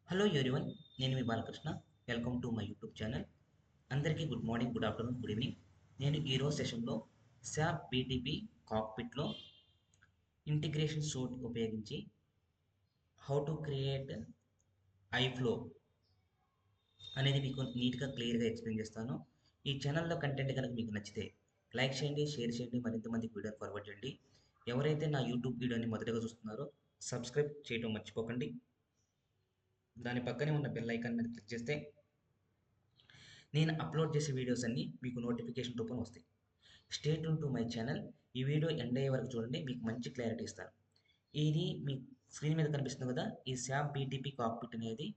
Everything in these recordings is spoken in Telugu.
హలో ఎవ్రీవన్, నేను మీ Balakrishna. Welcome to my YouTube channel. అందరికీ good morning, good afternoon, good evening. నేను ఈరోజు సెషన్లో SAP BTP కాక్పిట్లో ఇంటిగ్రేషన్ సూట్ ఉపయోగించి హౌ టు క్రియేట్ ఐఫ్లో అనేది మీకు నీట్గా క్లియర్గా ఎక్స్ప్లెయిన్ చేస్తాను. ఈ ఛానల్లో కంటెంట్ కనుక మీకు నచ్చితే లైక్ చేయండి, షేర్ చేయండి, మరింత మందికి వీడియోని ఫార్వర్డ్ చేయండి. ఎవరైతే నా యూట్యూబ్ వీడియోని మొదటగా చూస్తున్నారో సబ్స్క్రైబ్ చేయడం మర్చిపోకండి. దాని పక్కనే ఉన్న బెల్ ఐకాన్ మీద క్లిక్ చేస్తే నేను అప్లోడ్ చేసే వీడియోస్ అన్నీ మీకు నోటిఫికేషన్ రూపంలో వస్తాయి. Stay tune to my channel. ఈ వీడియో ఎండ్ అయ్యే వరకు చూడండి, మీకు మంచి క్లారిటీ ఇస్తాను. ఇది మీ స్క్రీన్ మీద కనిపిస్తుంది కదా, ఈ SAP BTP కాక్పిట్ అనేది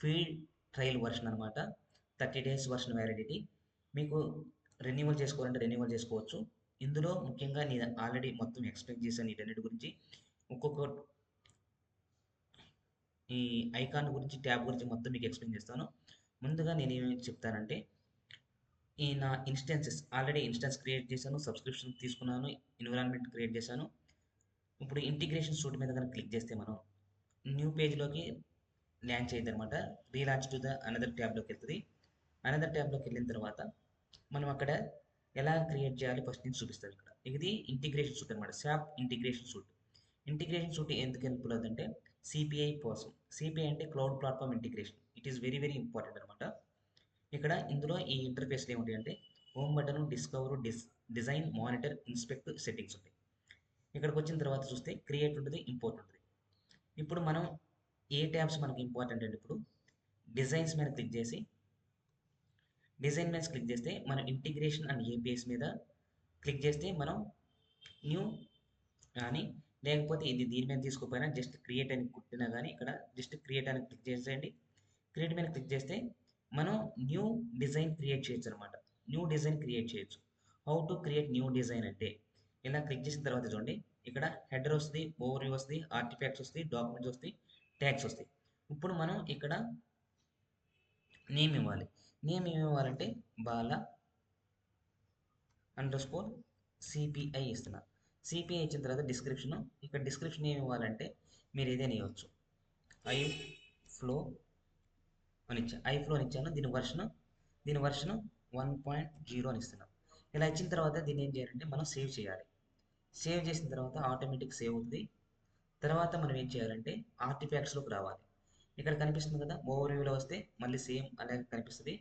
ఫీల్డ్ ట్రయల్ వర్షన్ అనమాట. 30 days వర్షన్ వ్యాలిడిటీ. మీకు రెన్యువల్ చేసుకోవాలంటే రెన్యువల్ చేసుకోవచ్చు. ఇందులో ముఖ్యంగా నేను ఆల్రెడీ మొత్తం ఎక్స్ప్లెయిన్ చేశాను వీటన్నిటి గురించి. ఒక్కొక్క ఈ ఐకాన్ గురించి, ట్యాబ్ గురించి మొత్తం మీకు ఎక్స్ప్లెయిన్ చేస్తాను. ముందుగా నేను ఏమి చెప్తానంటే, ఈ నా ఇన్స్టెన్సెస్ ఆల్రెడీ ఇన్స్టెన్స్ క్రియేట్ చేశాను, సబ్స్క్రిప్షన్ తీసుకున్నాను, ఎన్విరాన్మెంట్ క్రియేట్ చేశాను. ఇప్పుడు ఇంటిగ్రేషన్ సూట్ మీద కనుక క్లిక్ చేస్తే మనం న్యూ పేజ్లోకి ల్యాండ్ చేయద్దు అనమాట. రీలాంచ్ టు ద అనదర్ ట్యాబ్లోకి వెళ్తుంది. అనదర్ ట్యాబ్లోకి వెళ్ళిన తర్వాత మనం అక్కడ ఎలా క్రియేట్ చేయాలి ఫస్ట్ నుంచి చూపిస్తారు. ఇక్కడ ఇది ఇంటిగ్రేషన్ సూట్ అనమాట, SAP integration suit. Integration suit ఎందుకు హెల్ప్ఫుల్ అవుతుందంటే సిపిఐ కోసం. సిపిఐ అంటే cloud platform integration. It is very very important అనమాట. ఇక్కడ ఇందులో ఈ ఇంటర్ఫేస్లో ఏమిటి అంటే home button, discover, design, monitor, inspect, settings ఉంటాయి. ఇక్కడికి వచ్చిన తర్వాత చూస్తే క్రియేట్ ఉంటుంది, ఇంపోర్ట్ ఉంటుంది. ఇప్పుడు మనం ఏ ట్యాబ్స్ మనకి ఇంపార్టెంట్ అంటే ఇప్పుడు డిజైన్స్ మీద క్లిక్ చేసి, డిజైన్ మీద క్లిక్ చేస్తే మనం ఇంటిగ్రేషన్ అండ్ ఏపీఎస్ మీద క్లిక్ చేస్తే మనం న్యూ కానీ, లేకపోతే ఇది దీని మీద తీసుకోపోయినా జస్ట్ క్రియేట్ అని కుట్టినా కానీ ఇక్కడ జస్ట్ క్రియేట్ అని క్లిక్ చేసేయండి. క్రియేట్ మీద క్లిక్ చేస్తే మనం న్యూ డిజైన్ క్రియేట్ చేయొచ్చు అనమాట. న్యూ డిజైన్ క్రియేట్ చేయొచ్చు. How to create new design అంటే ఇలా క్లిక్ చేసిన తర్వాత చూడండి, ఇక్కడ హెడర్ వస్తుంది, ఓవర్ వ్యూ వస్తుంది, ఆర్టిఫాక్ట్స్ వస్తాయి, డాక్యుమెంట్స్ వస్తాయి, ట్యాగ్స్ వస్తాయి. ఇప్పుడు మనం ఇక్కడ నేమ్ ఇవ్వాలి. నేమ్ ఏమి ఇవ్వాలంటే బాల అండర్స్కోర్ సిపిఐ ఇస్తున్నా. సిపిఐ ఇచ్చిన తర్వాత డిస్క్రిప్షన్. ఇక్కడ డిస్క్రిప్షన్ ఏమి ఇవ్వాలంటే మీరు ఏదైనా ఇవ్వచ్చు. ఐ ఫ్లో అని ఇచ్చా, ఐ ఫ్లో అని ఇచ్చాను. దీని వర్షన్ 1.0 అని ఇస్తున్నాం. ఇలా ఇచ్చిన తర్వాత దీన్ని ఏం చేయాలంటే మనం సేవ్ చేయాలి. సేవ్ చేసిన తర్వాత ఆటోమేటిక్ సేవ్ అవుతుంది. తర్వాత మనం ఏం చేయాలంటే ఆర్టిఫాక్ట్స్లోకి రావాలి. ఇక్కడ కనిపిస్తుంది కదా, ఓవర్ వ్యూలో వస్తే మళ్ళీ సేమ్ అలాగే కనిపిస్తుంది.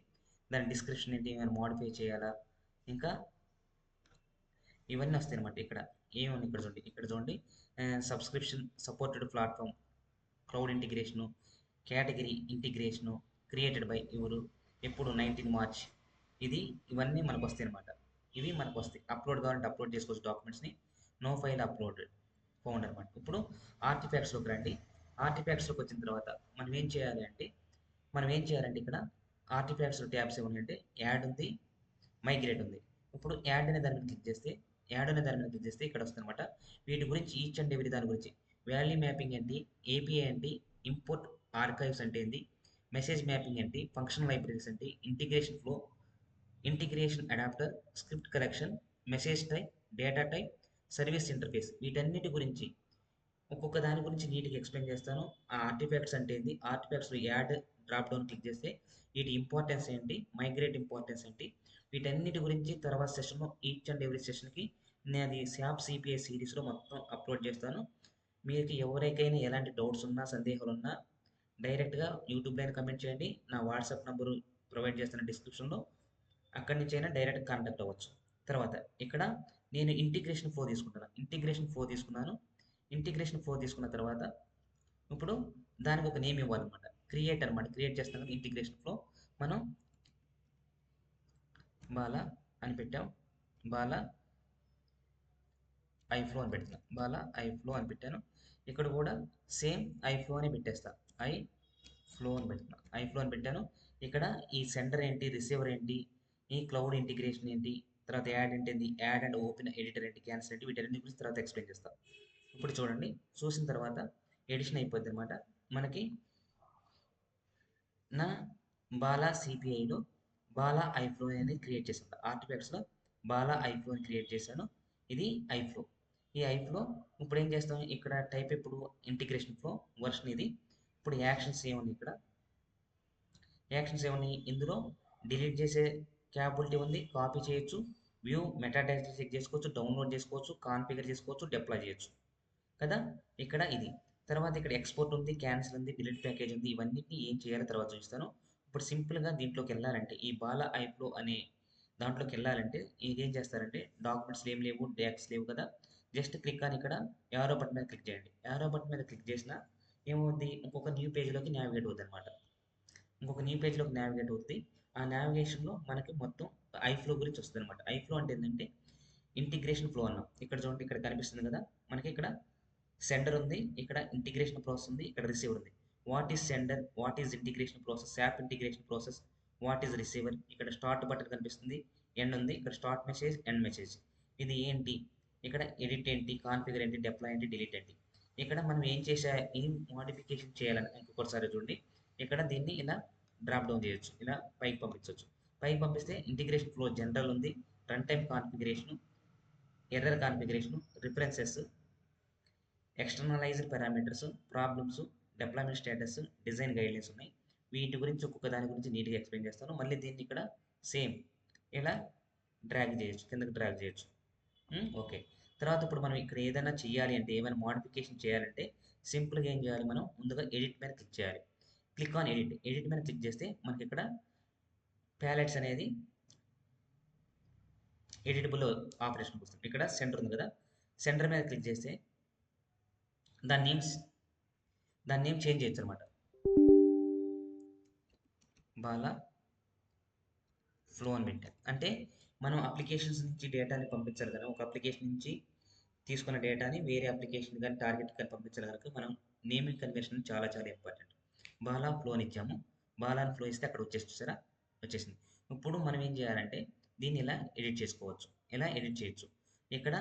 దాని డిస్క్రిప్షన్ ఏంటి, ఏమైనా మోడిఫై చేయాలా, ఇంకా ఇవన్నీ వస్తాయి అనమాట. ఇక్కడ ఏముంది, ఇక్కడ చూడండి subscription supported platform, cloud integration, category integration, created by ఎవరు, ఎప్పుడు 19 మార్చ్. ఇవన్నీ మనకు వస్తాయి అనమాట. ఇవి మనకు వస్తాయి. అప్లోడ్ కావాలంటే అప్లోడ్ చేసుకోవచ్చు డాక్యుమెంట్స్ని. నో ఫైల్ అప్లోడెడ్ ఫౌండ్ అనమాట. ఇప్పుడు ఆర్టిఫాక్ట్స్లోకి రండి. ఆర్టిఫాక్ట్స్లోకి వచ్చిన తర్వాత మనం ఏం చేయాలంటే ఇక్కడ ఆర్టిఫాక్ట్స్ ట్యాబ్స్ ఏమున్నాయంటే యాడ్ ఉంది, మైగ్రేట్ ఉంది. ఇప్పుడు యాడ్ అనే దాని మీద క్లిక్ చేస్తే ఇక్కడ వస్తుంది అనమాట. వీటి గురించి ఈచ్ అండ్ ఎవ్రీ దాని గురించి, వాల్యూ మ్యాపింగ్ ఏంటి, ఏపీఐ ఏంటి, ఇంపోర్ట్ ఆర్కైవ్స్ అంటే ఏంటి, మెసేజ్ మ్యాపింగ్ ఏంటి, ఫంక్షన్ లైబ్రరీస్ ఏంటి, integration flow, integration adapter, script collection, message type, data type, service interface, వీటన్నిటి గురించి ఒక్కొక్క దాని గురించి నీట్గా ఎక్స్ప్లెయిన్ చేస్తాను. ఆ ఆర్టిఫాక్ట్స్ అంటే ఏంటి, ఆర్టిఫాక్ట్స్లో యాడ్ డ్రాప్ డౌన్ క్లిక్ చేస్తే వీటి ఇంపార్టెన్స్ ఏంటి, మైగ్రేట్ ఇంపార్టెన్స్ ఏంటి, వీటన్నిటి గురించి తర్వాత సెషన్లో ఈచ్ అండ్ ఎవ్రీ సెషన్కి నేను అది SAP సిపిఐ సిరీస్లో మొత్తం అప్లోడ్ చేస్తాను. మీకు ఎవరికైనా ఎలాంటి డౌట్స్ ఉన్నా, సందేహాలు ఉన్నా డైరెక్ట్గా యూట్యూబ్లో కమెంట్ చేయండి. నా వాట్సాప్ నంబరు ప్రొవైడ్ చేస్తాను డిస్క్రిప్షన్లో. అక్కడి నుంచి అయినా డైరెక్ట్ కాంటాక్ట్ అవ్వచ్చు. తర్వాత ఇక్కడ నేను ఇంటిగ్రేషన్ ఫోర్ తీసుకున్న తర్వాత ఇప్పుడు దానికి ఒక నేమ్ ఇవ్వాలన్నమాట. క్రియేట్ చేస్తాం కదా ఇంటిగ్రేషన్ ఫ్లో. మనం బాలా అని పెట్టాం. బాలా ఐఫ్లో అని పెడుతున్నాం. ఐఫ్లో అని పెట్టాను. ఇక్కడ కూడా సేమ్ ఐఫ్లో అని పెట్టేస్తా. ఐఫ్లో అని పెట్టాను. ఇక్కడ ఈ సెండర్ ఏంటి, రిసీవర్ ఏంటి, ఈ క్లౌడ్ ఇంటిగ్రేషన్ ఏంటి, తర్వాత యాడ్ ఏంటి, యాడ్ అండ్ ఓపెన్ ఎడిటర్ ఏంటి, క్యాన్సిల్ ఏంటి, వీటన్నిటి గురించి తర్వాత ఎక్స్ప్లెయిన్ చేస్తాం. ఇప్పుడు చూడండి, చూసిన తర్వాత ఎడిషన్ అయిపోద్ది అనమాట. మనకి నా బాలా సిపిఐలో బాలా ఐఫ్లో అనేది క్రియేట్ చేశాను. ఆర్టిఫాక్ట్స్లో బాలా ఐఫ్లో అని క్రియేట్ చేశాను. ఇది ఐఫ్లో. ఈ ఐఫ్లో ఇప్పుడు ఏం చేస్తాం, ఇక్కడ టైప్ ఇప్పుడు ఇంటిగ్రేషన్ ఫ్లో వర్షన్ ఇది. ఇప్పుడు యాక్షన్స్ ఏముంది ఇక్కడ, యాక్షన్స్ ఏమున్నాయి ఇందులో? డిలీట్ చేసే క్యాపబిలిటీ ఉంది, కాపీ చేయొచ్చు, వ్యూ మెటాడేటా చెక్ చేసుకోవచ్చు, డౌన్లోడ్ చేసుకోవచ్చు, కాన్ఫిగర్ చేసుకోవచ్చు, డిప్లాయ్ చేయొచ్చు కదా. ఇక్కడ ఇది. తర్వాత ఇక్కడ ఎక్స్పోర్ట్ ఉంది, క్యాన్సిల్ ఉంది, డిలీట్ ప్యాకేజ్ ఉంది. ఇవన్నిటిని ఏం చేయాలో తర్వాత చూపిస్తాను. ఇప్పుడు సింపుల్గా దీంట్లోకి వెళ్ళాలంటే ఈ బాలా ఐఫ్లో అనే దాంట్లోకి వెళ్ళాలంటే ఏం చేస్తారంటే డాక్యుమెంట్స్ ఏం లేవు, డేట్స్ లేవు కదా. జస్ట్ క్లిక్ అని ఇక్కడ యారో బటన్ మీద క్లిక్ చేయండి. యారో బటన్ మీద క్లిక్ చేసిన ఏమవుద్ది, ఇంకొక న్యూ పేజ్లోకి నావిగేట్ అవుతుంది అనమాట. ఇంకొక న్యూ పేజ్లోకి నావిగేట్ అవుతుంది. ఆ నావిగేషన్లో మనకి మొత్తం ఐఫ్లో గురించి వస్తుంది అనమాట. ఐఫ్లో అంటే ఏంటంటే ఇంటిగ్రేషన్ ఫ్లో అన్నాం. ఇక్కడ చూడండి, ఇక్కడ కనిపిస్తుంది కదా మనకి. ఇక్కడ సెండర్ ఉంది, ఇక్కడ ఇంటిగ్రేషన్ ప్రాసెస్ ఉంది, ఇక్కడ రిసీవర్ ఉంది. What is sender, what is integration process, app integration process, what is receiver. ఇక్కడ స్టార్ట్ బటన్ కనిపిస్తుంది, ఎండ్ ఉంది, ఇక్కడ స్టార్ట్ మెసేజ్, ఎండ్ మెసేజ్. ఇది ఏంటి, ఇక్కడ ఎడిట్ ఏంటి, కాన్ఫిగర్ ఏంటి, డిప్లాయ్ ఏంటి, డిలీట్ ఏంటి. ఇక్కడ మనం ఏం మోడిఫికేషన్ చేయాలని ఇంకొకసారి చూడండి. ఇక్కడ దీన్ని ఇలా డ్రాప్ డౌన్ చేయొచ్చు, ఇలా పైకి పంపించవచ్చు. పైకి పంపిస్తే ఇంటిగ్రేషన్ ఫ్లో జనరల్ ఉంది, run time configuration, error configuration, references, externalized parameters, problems, deployment status, design guidelines ఉన్నాయి. వీటి గురించి ఒక్కొక్క దాని గురించి నీట్గా ఎక్స్ప్లెయిన్ చేస్తాను. మళ్ళీ దీన్ని ఇక్కడ సేమ్ ఇలా డ్రాగ్ చేయొచ్చు, కిందకి డ్రాగ్ చేయొచ్చు. ఓకే. తర్వాత ఇప్పుడు మనం ఇక్కడ ఏదైనా చేయాలి అంటే, ఏమైనా మోడిఫికేషన్ చేయాలంటే సింపుల్గా ఏం చేయాలి, మనం ముందుగా ఎడిట్ మీద క్లిక్ చేయాలి. Click on edit. ఎడిట్ మీద క్లిక్ చేస్తే మనకి ఇక్కడ ప్యాలెట్స్ అనేది ఎడిటబుల్ ఆపరేషన్ వస్తుంది. ఇక్కడ సెంటర్ ఉంది కదా, సెంటర్ మీద క్లిక్ చేస్తే దాని నేమ్ చేంజ్ చేయొచ్చు అనమాట. బాలా ఫ్లో అని పెట్టాం అంటే మనం అప్లికేషన్స్ నుంచి డేటాని పంపించాలి కదా. ఒక అప్లికేషన్ నుంచి తీసుకున్న డేటాని వేరే అప్లికేషన్ కానీ టార్గెట్ కానీ పంపించాలి కనుక మనం నేమింగ్ కన్వర్షన్ చాలా చాలా ఇంపార్టెంట్. బాలా ఫ్లో అని ఇచ్చాము. బాలా ఫ్లో ఇస్తే అక్కడ వచ్చేసి చూసారా, వచ్చేసింది. ఇప్పుడు మనం ఏం చేయాలంటే దీన్ని ఇలా ఎడిట్ చేసుకోవచ్చు, ఇలా ఎడిట్ చేయొచ్చు. ఇక్కడ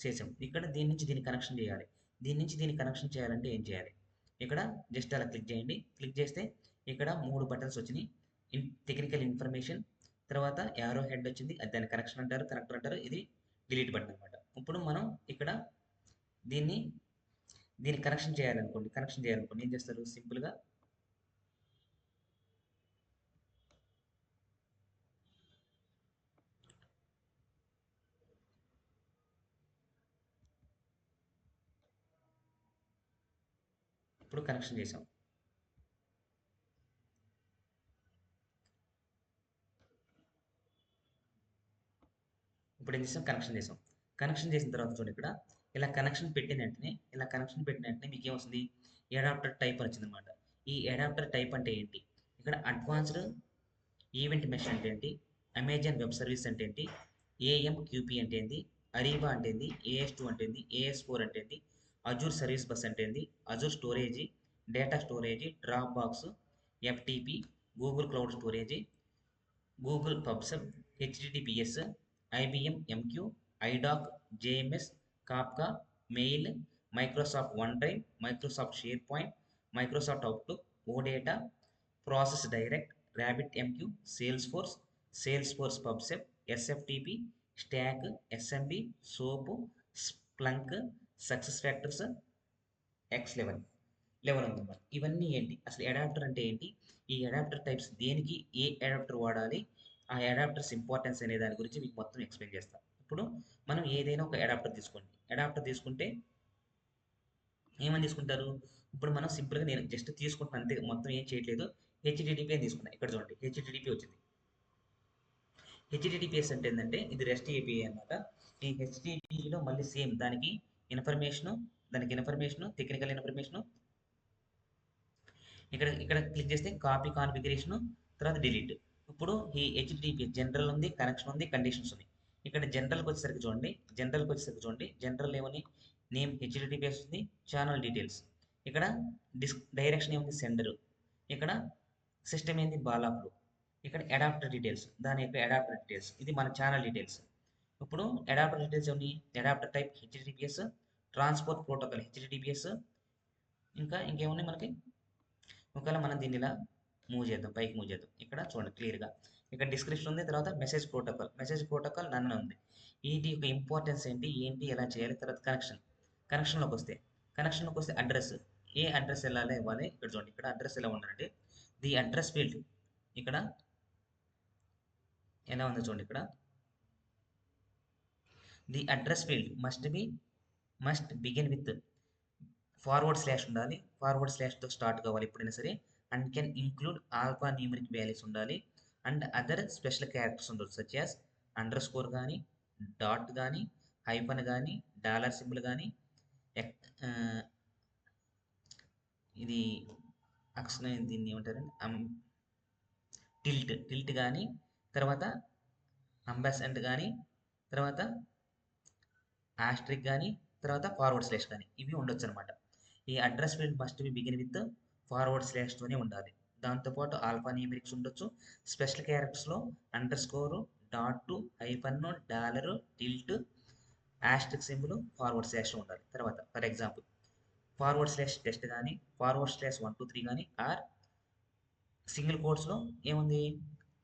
చేసాం. ఇక్కడ దీని నుంచి దీన్ని కనెక్షన్ చేయాలి. దీని నుంచి దీన్ని కనెక్షన్ చేయాలంటే ఏం చేయాలి, ఇక్కడ జస్ట్ అలా క్లిక్ చేయండి. క్లిక్ చేస్తే ఇక్కడ 3 బటన్స్ వచ్చినాయి. టెక్నికల్ ఇన్ఫర్మేషన్, తర్వాత యారో హెడ్ వచ్చింది, అది దాన్ని కనెక్షన్ అంటారు, కనెక్టర్ అంటారు. ఇది డిలీట్ బటన్ అనమాట. ఇప్పుడు మనం ఇక్కడ దీన్ని కనెక్షన్ చేయాలనుకోండి ఏం చేస్తారు, సింపుల్గా ఇప్పుడు కనెక్షన్ చేసాం. ఇప్పుడు ఏం చేసాం, కనెక్షన్ చేసాం. కనెక్షన్ చేసిన తర్వాత చూడండి, ఇక్కడ ఇలా కనెక్షన్ పెట్టిన వెంటనే మీకు ఏమొస్తుంది, అడాప్టర్ టైప్ అని వచ్చింది అనమాట. ఈ అడాప్టర్ టైప్ అంటే ఏంటి, ఇక్కడ అడ్వాన్స్డ్ ఈవెంట్ మెష్ అంటే ఏంటి, అమెజాన్ వెబ్ సర్వీస్ అంటే ఏంటి, ఏఎంక్యూపీ అంటే ఏంటి, అరీబా అంటే ఏంటి, ఏఎస్2 అంటే ఏంటి, ఏఎస్4 అంటే ఏంటి, అజూర్ సర్వీస్ బస్ అంటే ఏంటి, Azure storage, data storage, Dropbox, FTP, Google cloud storage, Google pubsub, HTTPS, IBM MQ, IDoc, JMS, Kafka, mail, Microsoft OneDrive, Microsoft SharePoint, Microsoft Outlook, OData, process direct, RabbitMQ, Salesforce pubsub, SFTP, Slack, SMB, SOAP, Splunk, SuccessFactors, X11 ఉందన్నమాట. ఇవన్నీ ఏంటి, అసలు అడాప్టర్ అంటే ఏంటి, ఈ అడాప్టర్ టైప్స్ దేనికి ఏ అడాప్టర్ వాడాలి, ఆ అడాప్టర్స్ ఇంపార్టెన్స్ అనే దాని గురించి మీకు మొత్తం ఎక్స్ప్లెయిన్ చేస్తాను. ఇప్పుడు మనం ఏదైనా ఒక అడాప్టర్ తీసుకోండి. అడాప్టర్ తీసుకుంటే ఏమని తీసుకుంటారు, ఇప్పుడు మనం సింపుల్గా నేను జస్ట్ తీసుకుంటున్నాను అంతే, మొత్తం ఏం చేయట్లేదు. హెచ్టిటిపి అని తీసుకున్నాను. ఇక్కడ చూడండి హెచ్టిటిపి వచ్చింది. హెచ్టిటిపిఎస్ అంటే ఏంటంటే ఇది రెస్ట్ ఏపీఐ అనమాట. ఈ హెచ్టిటిపిలో మళ్ళీ సేమ్ దానికి ఇన్ఫర్మేషన్, టెక్నికల్ ఇన్ఫర్మేషన్. ఇక్కడ క్లిక్ చేస్తే కాపీ కాన్ఫిగరేషన్, తర్వాత డిలీట్. ఇప్పుడు ఈ హెచ్టిటిపి జనరల్ ఉంది, కనెక్షన్ ఉంది, కండిషన్స్ ఉంది. ఇక్కడ జనరల్కి వచ్చేసరికి చూడండి జనరల్ ఏమని నేమ్ హెచ్టిటిపిఎస్ ఉంది, ఛానల్ డీటెయిల్స్. ఇక్కడ డైరెక్షన్ ఏముంది, సెండర్. ఇక్కడ సిస్టమ్ ఏంది, బాలాఫ్లో. ఇక్కడ అడాప్టర్ డీటెయిల్స్, దాని యొక్క అడాప్టర్ డీటెయిల్స్. ఇది మన ఛానల్ డీటెయిల్స్. ఇప్పుడు అడాప్టర్ డీటెయిల్స్ ఏమి, adapter type HTTPS, transport protocol HTTPS, ఇంకేమున్నాయి మనకి. ఒకవేళ మనం దీన్ని ఇలా పైకి మూవ్ చేద్దాం. ఇక్కడ చూడండి క్లియర్గా ఇక్కడ డిస్క్రిప్షన్ ఉంది, తర్వాత మెసేజ్ ప్రోటోకాల్ నన్ను ఉంది. వీటి యొక్క ఇంపార్టెన్స్ ఏంటి ఎలా చేయాలి. తర్వాత కనెక్షన్లోకి వస్తే అడ్రస్, ఏ అడ్రస్ ఎలా ఇవ్వాలి. ఇక్కడ చూడండి, ఇక్కడ అడ్రస్ ఎలా ఉండాలంటే ది అడ్రస్ ఫీల్డ్ ఇక్కడ ఎలా ఉందో చూడండి. ఇక్కడ the address field must begin with forward slash ఉండాలి. ఫార్వర్డ్ స్లాష్తో స్టార్ట్ కావాలి ఎప్పుడైనా సరే. And can include alpha numeric values ఉండాలి. అండ్ అదర్ స్పెషల్ క్యారెక్టర్స్ ఉండొచ్చు, సచ్ యాజ్ అండర్ స్కోర్ కానీ, డాట్ కానీ, హైఫన్ కానీ, డాలర్ సింబల్ కానీ, ఇది అక్షరం దీన్ని ఏమంటారండి, టిల్ట్ కానీ, తర్వాత అంబాసెంట్ కానీ, తర్వాత ఆస్ట్రిక్ కానీ, తర్వాత ఫార్వర్డ్ స్లాష్ కానీ ఇవి ఉండొచ్చు అనమాట. ఈ address field must be begin with forward స్లాష్తోనే ఉండాలి. దాంతోపాటు ఆల్ఫా న్యూమరిక్స్ ఉండొచ్చు. స్పెషల్ క్యారెక్టర్స్లో underscore, dot, hyphen, dollar, tilt, asterisk symbol, forward slash ఉండాలి. తర్వాత for example forward slash test కానీ, ఫార్వర్డ్ స్లాష్ 1 2 3 కానీ, ఆర్ సింగిల్ కోట్స్లో ఏముంది,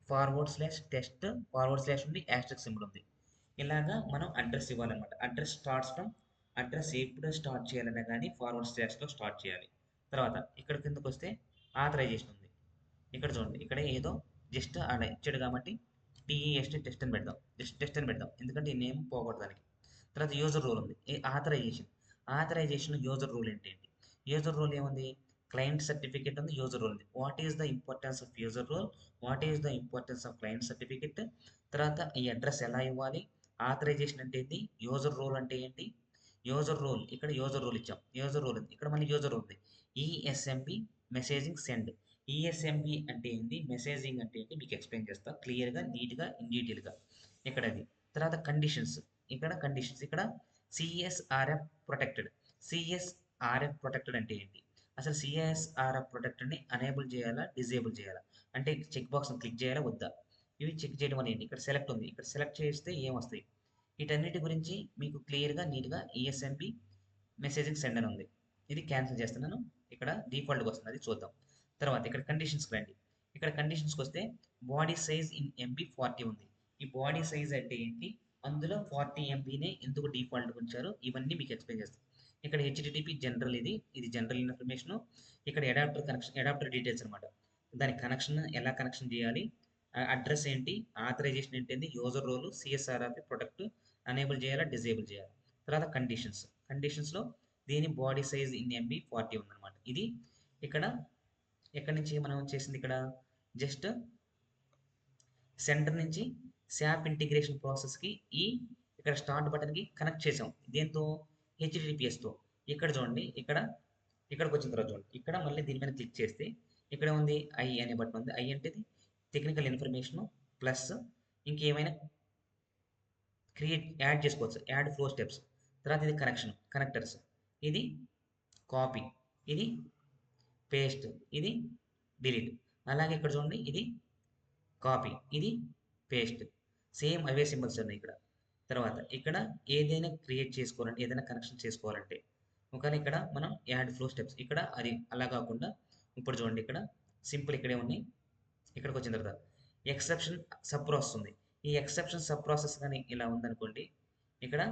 forward slash test, forward slash ఉంది, ఆస్ట్రిక్ సింబల్ ఉంది. ఇలాగా మనం అడ్రస్ ఇవ్వాలన్నమాట. అడ్రస్ స్టార్ట్స్ ఫ్రమ్, అడ్రస్ ఎప్పుడు స్టార్ట్ చేయాలన్నా కానీ ఫార్వర్డ్ స్లాష్తో స్టార్ట్ చేయాలి. తర్వాత ఇక్కడ కిందకు వస్తే ఆథరైజేషన్ ఉంది. ఇక్కడ చూడండి, ఇక్కడ ఏదో జస్ట్ ఆడ ఇచ్చాడు కాబట్టి టీఈఎస్టీ టెస్ట్ అని పెడదాం, జస్ట్ టెస్ట్ అని పెడదాం, ఎందుకంటే ఈ నేమ్ పోకూడదు దానికి. తర్వాత యూజర్ రోల్ ఉంది. ఈ ఆథరైజేషన్ యూజర్ రోల్ ఏంటి? యూజర్ రోల్ ఏముంది, క్లయింట్ సర్టిఫికేట్ ఉంది, యూజర్ రోల్ ఉంది. What is the importance of user role, what is the importance of client certificate, తర్వాత ఈ అడ్రస్ ఎలా ఇవ్వాలి, ఆథరైజేషన్ అంటే ఏంటి, యూజర్ రోల్ అంటే ఏంటి. యూజర్ రోల్, ఇక్కడ యూజర్ రోల్ ఇచ్చాం, యూజర్ రోల్ ఉంది, ఇక్కడ మళ్ళీ యూజర్ రోల్ ఉంది. ఈఎస్ఎంబి మెసేజింగ్ సెండ్. ఈఎస్ఎంబి అంటే ఏంటి, మెసేజింగ్ అంటే ఏంటి మీకు ఎక్స్ప్లెయిన్ చేస్తా క్లియర్గా, నీట్గా, ఇన్ డీటెయిల్గా. ఇక్కడ అది. తర్వాత కండిషన్స్, ఇక్కడ సిఎస్ఆర్ఎఫ్ ప్రొటెక్టెడ్. సిఎస్ఆర్ఎఫ్ ప్రొటెక్టెడ్ అంటే ఏంటి, అసలు సిఎస్ఆర్ఎఫ్ ప్రొటెక్టెడ్ని అనేబుల్ చేయాలా, డిజేబుల్ చేయాలా, అంటే చెక్ బాక్స్ని క్లిక్ చేయాలా వద్దా, ఇవి చెక్ చేయడం వల్ల ఏంటి. ఇక్కడ సెలెక్ట్ ఉంది, ఇక్కడ సెలెక్ట్ చేస్తే ఏమొస్తాయి, వీటన్నిటి గురించి మీకు క్లియర్గా, నీట్గా ఈఎస్ఎంబి మెసేజింగ్ సెండ్ అని ఉంది. ఇది క్యాన్సిల్ చేస్తున్నాను, ఇక్కడ డిఫాల్ట్గా వస్తుంది, అది చూద్దాం. తర్వాత ఇక్కడ కండిషన్స్కి రండి. ఇక్కడ కండిషన్స్కి వస్తే బాడీ సైజ్ ఇన్ ఎంబీ 40 ఉంది. ఈ బాడీ సైజ్ అంటే ఏంటి, అందులో 40 ఎంబీనే ఎందుకు డిఫాల్ట్గా ఉంచారు, ఇవన్నీ మీకు ఎక్స్ప్లెయిన్ చేస్తాం. ఇక్కడ హెచ్టిటిపి జనరల్, ఇది జనరల్ ఇన్ఫర్మేషను. ఇక్కడ అడాప్టర్ కనెక్షన్, అడాప్టర్ డీటెయిల్స్ అనమాట, దాని కనెక్షన్ ఎలా కనెక్షన్ చేయాలి, అడ్రస్ ఏంటి, ఆథరైజేషన్ ఏంటి, యూజర్ రోల్, సిఎస్ఆర్ఆర్ ప్రొడక్ట్ అనేబుల్ చేయాలా, డిజేబుల్ చేయాలి. తర్వాత కండిషన్స్లో దీని బాడీ సైజ్ ఇన్ ఎంబీ 40 ఉందన్నమాట. ఇది ఇక్కడ ఎక్కడి నుంచి మనం చేసింది, ఇక్కడ జస్ట్ సెంటర్ నుంచి శాప్ ఇంటిగ్రేషన్ ప్రాసెస్కి ఇక్కడ స్టార్ట్ బటన్కి కనెక్ట్ చేసాం. దేంతో, హెచ్టిటిపిఎస్తో. ఇక్కడ చూడండి, ఇక్కడికి వచ్చిన తర్వాత చూడండి, ఇక్కడ మళ్ళీ దీని మీద క్లిక్ చేస్తే ఇక్కడ ఉంది ఐ అనే బటన్ ఉంది. ఐ అంటే టెక్నికల్ ఇన్ఫర్మేషన్ ప్లస్ ఇంకేమైనా యాడ్ చేసుకోవచ్చు, యాడ్ ఫ్లో స్టెప్స్. తర్వాత ఇది కనెక్టర్స్, ఇది కాపీ, ఇది పేస్ట్, ఇది డిలీట్. అలాగే ఇక్కడ చూడండి, ఇది కాపీ, ఇది పేస్ట్, సేమ్ అవే సింబల్స్ ఉన్నాయి ఇక్కడ. తర్వాత ఇక్కడ ఏదైనా క్రియేట్ చేసుకోవాలంటే, ఏదైనా కనెక్షన్ చేసుకోవాలంటే, ఒకవేళ ఇక్కడ మనం యాడ్ ఫ్లో స్టెప్స్, ఇక్కడ అది అలా కాకుండా ఇప్పుడు చూడండి, ఇక్కడ సింపుల్ ఇక్కడే ఉన్నాయి. ఇక్కడికి వచ్చిన తర్వాత ఎక్సెప్షన్ సబ్ ప్రాసెస్ ఉంది. ఈ ఎక్సెప్షన్ సబ్ ప్రాసెస్ కానీ ఇలా ఉందనుకోండి, ఇక్కడ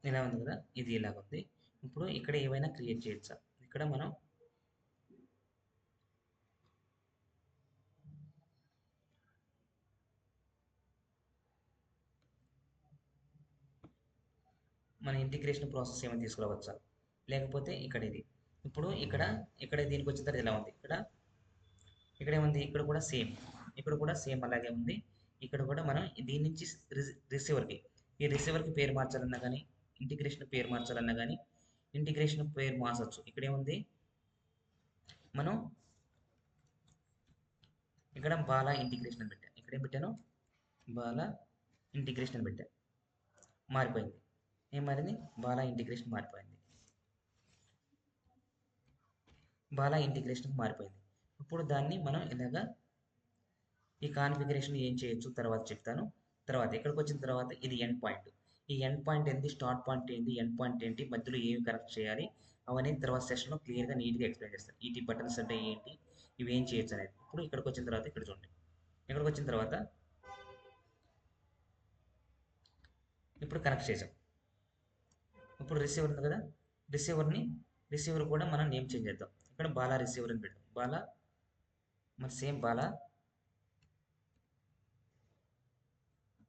ఇలా ఉంది కదా, ఇది ఇలాగ ఉంది. ఇప్పుడు ఇక్కడ ఏమైనా క్రియేట్ చేయొచ్చా, ఇక్కడ మనం మన ఇంటిగ్రేషన్ ప్రాసెస్ ఏమైనా తీసుకురావచ్చా, లేకపోతే ఇక్కడ ఇది. ఇప్పుడు ఇక్కడ దీనికి వచ్చిన తర్వాత ఇలా ఉంది, ఇక్కడ ఏముంది, ఇక్కడ కూడా సేమ్ అలాగే ఉంది. ఇక్కడ కూడా మనం దీని నుంచి రిసీవర్కి, ఈ రిసీవర్కి పేరు మార్చాలన్నా కానీ, ఇంటిగ్రేషన్ పేరు మార్చాలన్నా కానీ ఇంటిగ్రేషన్ పేరు మార్చవచ్చు. ఇక్కడ ఏముంది, మనం ఇక్కడ బాలా ఇంటిగ్రేషన్ అని పెట్టాం, ఇక్కడ ఇక్కడ ఏం పెట్టాను, బాలా ఇంటిగ్రేషన్ అని పెట్టాను. మారిపోయింది. ఏం మారింది, బాలా ఇంటిగ్రేషన్ మారిపోయింది. బాలా ఇంటిగ్రేషన్ మారిపోయింది. ఇప్పుడు దాన్ని మనం ఇలాగా ఈ కాన్ఫిగరేషన్ ఏం చేయొచ్చు తర్వాత చెప్తాను. తర్వాత ఇక్కడికి వచ్చిన తర్వాత ఇది ఎండ్ పాయింట్. ఈ ఎండ్ పాయింట్ ఏంటి, స్టార్ట్ పాయింట్ ఏంటి, ఎండ్ పాయింట్ ఏంటి, మధ్యలో ఏమి కనెక్ట్ చేయాలి అవన్నీ తర్వాత సెషన్లో క్లియర్గా నీట్గా ఎక్స్ప్లెయిన్ చేస్తాను. ఈ బటన్స్ అంటే ఏంటి, ఇవి ఏం చేయొచ్చు అనేది. ఇప్పుడు ఇక్కడికి వచ్చిన తర్వాత ఇక్కడ చూడండి. ఇక్కడికి వచ్చిన తర్వాత ఇప్పుడు కనెక్ట్ చేసాం. ఇప్పుడు రిసీవర్ ఉంది కదా, రిసీవర్ కూడా మనం నేమ్ చేంజ్ చేద్దాం. ఇక్కడ బాలా రిసీవర్ అని పెడదాం. బాలా మన సేమ్ బాలా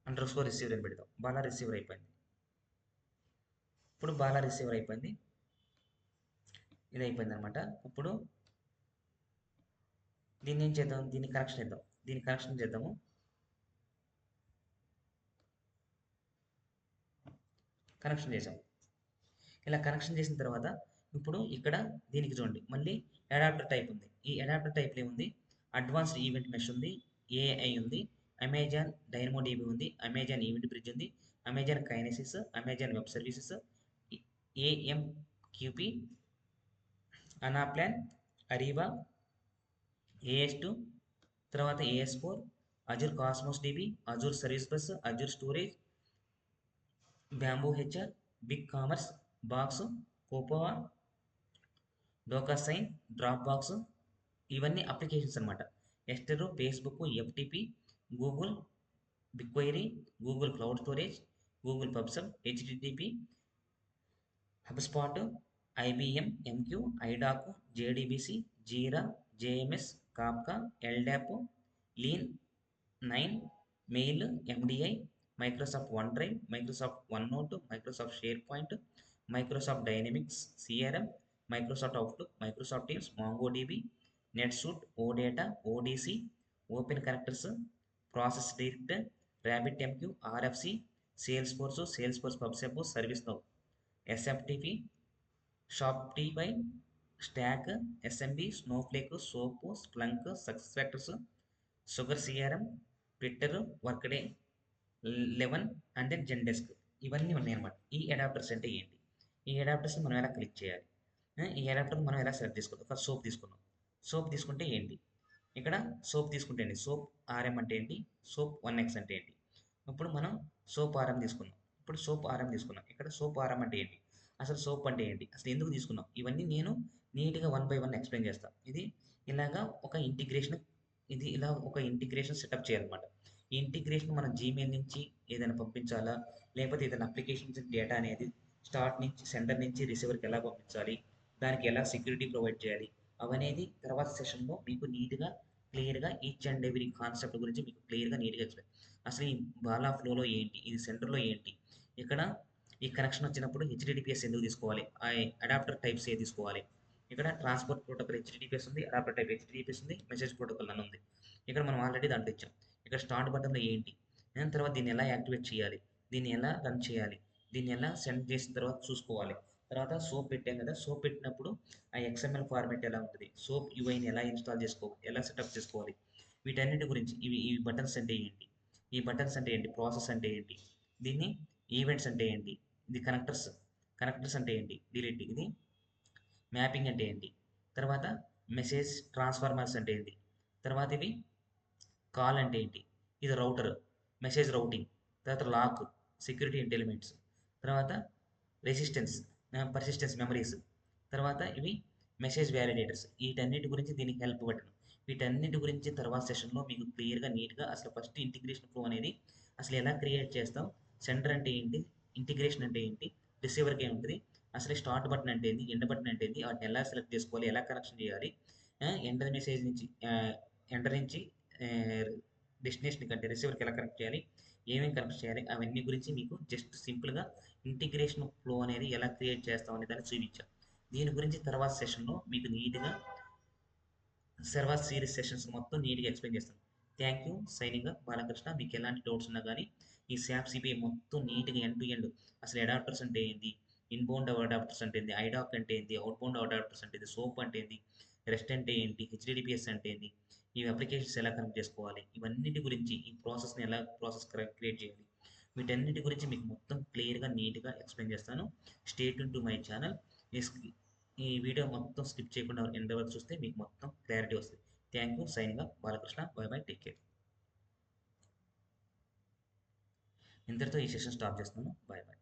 _ రిసీవర్ అని పెడదాం. బాలా రిసీవర్ అయిపోయింది. ఇప్పుడు బాలా రిసీవర్ అయిపోయింది. ఇది అయిపోయింది అనమాట. ఇప్పుడు దీన్ని ఏం చేద్దాం, దీన్ని కనెక్షన్ ఇద్దాం. దీన్ని కనెక్షన్ చేద్దాము. కనెక్షన్ చేసాం. ఇలా కనెక్షన్ చేసిన తర్వాత ఇప్పుడు ఇక్కడ దీనికి చూడండి, మళ్ళీ అడాప్టర్ టైప్ ఉంది. ఈ అడాప్టర్ టైప్లో ఏముంది, అడ్వాన్స్డ్ ఈవెంట్ మెష్ ఉంది, ఏఐ ఉంది, అమెజాన్ డైనమోడిబి ఉంది, అమెజాన్ ఈవెంట్ బ్రిడ్జ్ ఉంది, Amazon Kinesis, Amazon web services, AMQP, Anaplan, Ariba, AS two, తర్వాత ఏఎస్4, Azure Cosmos DB, Azure service bus, Azure storage, Bamboo HR, BigCommerce, box, కోపోవా, డోకా సైన్, డ్రాప్ బాక్స్, ఇవన్నీ అప్లికేషన్స్ అనమాట. ఎస్టెరో, Facebook, FTP, Google BigQuery, Google cloud storage, Google pubsub, HTTP, HubSpot, IBM, MQ, IDoc, JDBC, Jira, JMS, Kafka, LDAP, lean 9, mail, MDI, Microsoft OneDrive, Microsoft OneNote, Microsoft SharePoint, Microsoft Dynamics CRM, Microsoft Outlook, Microsoft Teams, MongoDB, NetSuite, OData, ODC, open connectors, process direct, RabbitMQ, RFC, Salesforce pubsub, ServiceNow, SFTP, Shopify, Slack, SMB, Snowflake, SOAP, Splunk, SuccessFactors, Sugar CRM, Twitter, Workday 11 and then Zendesk, ఇవన్నీ ఉన్నాయి అనమాట. ఈ అడాప్టర్స్ అంటే ఏంటి, ఈ అడాప్టర్స్ని మనం ఎలా క్లిక్ చేయాలి, ఈ అడాప్టర్ మనం ఎలా సెలెక్ట్ చేసుకోవాలి. ఫస్ట్ సోప్ తీసుకున్నాం. సోప్ తీసుకుంటే ఏంటి, ఇక్కడ సోప్ తీసుకుంటే ఏంటి, సోప్ ఆర్ఎం అంటే ఏంటి, సోప్ 1x అంటే ఏంటి. ఇప్పుడు మనం సోప్ ఆర్ఎం తీసుకున్నాం. ఇక్కడ సోప్ ఆర్ఎం అంటే ఏంటి, అసలు సోప్ అంటే ఏంటి, అసలు ఎందుకు తీసుకున్నాం, ఇవన్నీ నేను నీట్గా 1 by 1 ఎక్స్ప్లెయిన్ చేస్తాను. ఇలాగా ఒక ఇంటిగ్రేషన్ ఇలా ఒక ఇంటిగ్రేషన్ సెటప్ చేయాలన్నమాట. ఈ ఇంటిగ్రేషన్ మనం జీమెయిల్ నుంచి ఏదైనా పంపించాలా, లేకపోతే ఏదైనా అప్లికేషన్ నుంచి డేటా అనేది స్టార్ట్ నుంచి సెంటర్ నుంచి రిసీవర్కి ఎలా పంపించాలి, దానికి ఎలా సెక్యూరిటీ ప్రొవైడ్ చేయాలి, అవనేది తర్వాత సెషన్లో మీకు నీట్గా క్లియర్గా ఈచ్ అండ్ ఎవ్రీ కాన్సెప్ట్ గురించి మీకు క్లియర్గా నీట్గా ఎక్స్ప్లెయిన్. అసలు ఈ బాలా ఫ్లోలో ఏంటి, ఇది సెంటర్లో ఏంటి, ఇక్కడ ఈ కనెక్షన్ వచ్చినప్పుడు హెచ్డిటిపిఎస్ ఎందుకు తీసుకోవాలి, ఆ అడాప్టర్ టైప్స్ ఏ తీసుకోవాలి, ఇక్కడ ట్రాన్స్పోర్ట్ ప్రోటోకాల్ హెచ్డిటిపిఎస్ ఉంది, అడాప్టర్ టైప్ హెచ్డిటిపిఎస్ ఉంది, మెసేజ్ ప్రోటోకాల్ అని ఉంది. ఇక్కడ మనం ఆల్రెడీ దాంట్లో ఇచ్చాం. ఇక్కడ స్టార్ట్ బటన్లో ఏంటి, తర్వాత దీన్ని ఎలా యాక్టివేట్ చేయాలి, దీన్ని ఎలా రన్ చేయాలి, దీన్ని ఎలా సెండ్ చేసిన తర్వాత చూసుకోవాలి. తర్వాత సోప్ పెట్టాం కదా, సోప్ పెట్టినప్పుడు ఆ XML ఫార్మాట్ ఎలా ఉంటుంది, సోప్ యూఐని ఎలా ఇన్స్టాల్ చేసుకోవాలి, ఎలా సెటప్ చేసుకోవాలి, వీటన్నిటి గురించి ఈ బటన్స్ అంటే ఏంటి, ఈ బటన్స్ అంటే ఏంటి, ప్రాసెస్ అంటే ఏంటి, దీన్ని ఈవెంట్స్ అంటే ఏంటి, ఇది కనెక్టర్స్ అంటే ఏంటి, డిలీట్, ఇది మ్యాపింగ్ అంటే ఏంటి, తర్వాత మెసేజ్ ట్రాన్స్ఫార్మర్స్ అంటే ఏంటి, తర్వాత ఇవి కాల్ అంటే ఏంటి, ఇది రౌటర్, మెసేజ్ రౌటింగ్, తర్వాత లాక్, సెక్యూరిటీ ఇంటెలిమెంట్స్, తర్వాత రెసిస్టెన్స్, పర్సిస్టెన్స్ మెమరీస్, తర్వాత ఇవి మెసేజ్ వ్యాలిడేటర్స్. వీటన్నిటి గురించి దీనికి హెల్ప్ బటన్, వీటన్నిటి గురించి తర్వాత సెషన్లో మీకు క్లియర్గా నీట్గా అసలు ఫస్ట్ ఇంటిగ్రేషన్ ఫ్లో అనేది అసలు ఎలా క్రియేట్ చేస్తాం, సెంటర్ అంటే ఏంటి, ఇంటిగ్రేషన్ అంటే ఏంటి, రిసీవర్కి ఏముంటుంది, అసలు స్టార్ట్ బటన్ అంటే ఏంటి, ఎండ్ బటన్ అంటే ఏంటి, వాటిని ఎలా సెలెక్ట్ చేసుకోవాలి, ఎలా కనెక్షన్ చేయాలి, ఎంటర్ మెసేజ్ నుంచి ఎంటర్ నుంచి డెస్టినేషన్ కంటే రిసీవర్కి ఎలా కనెక్ట్ చేయాలి, ఏమేమి కనెక్ట్ చేయాలి, అవన్నీ గురించి మీకు జస్ట్ సింపుల్గా ఇంటిగ్రేషన్ ఫ్లో అనేది ఎలా క్రియేట్ చేస్తాం అనే దాన్ని చూపించాం. దీని గురించి తర్వాత సెషన్లో మీకు నీట్గా సర్వర్ సిరీస్ సెషన్స్ మొత్తం నీట్గా ఎక్స్ప్లెయిన్ చేస్తాను. Thank you. సైనింగ్ బాలకృష్ణ. మీకు ఎలాంటి డౌట్స్ ఉన్నా కానీ ఈ SAP CPI మొత్తం నీట్గా ఎండ్ టు ఎండ్ అసలు అడాప్టర్స్ అంటే ఏంటి, ఇన్బౌండ్ అడాప్టర్స్ అంటే ఏంటి, ఐడాక్ అంటే ఏంటి, అవుట్బౌండ్ అడాప్టర్స్ అంటే ఏంటి, సోప్ అంటే ఏంటి, రెస్ట్ అంటే ఏంటి, హెచ్డిడిపిఎస్ అంటే ఏంటి, ఈ అప్లికేషన్స్ ఎలా కనెక్ట్ చేసుకోవాలి, ఇవన్నిటి గురించి ఈ ప్రాసెస్ని ఎలా క్రియేట్ చేయాలి, వీటన్నిటి గురించి మీకు మొత్తం క్లియర్గా నీట్గా ఎక్స్ప్లెయిన్ చేస్తాను. Stay tune to my channel. ఈ వీడియో మొత్తం స్కిప్ చేయకుండా ఎండ్ వరకు చూస్తే మీకు మొత్తం క్లారిటీ వస్తుంది. Thank you. Signing off Balakrishna. Bye bye. Take care. ఇంతటితో ఈ సెషన్ స్టాప్ చేస్తున్నాను. Bye bye.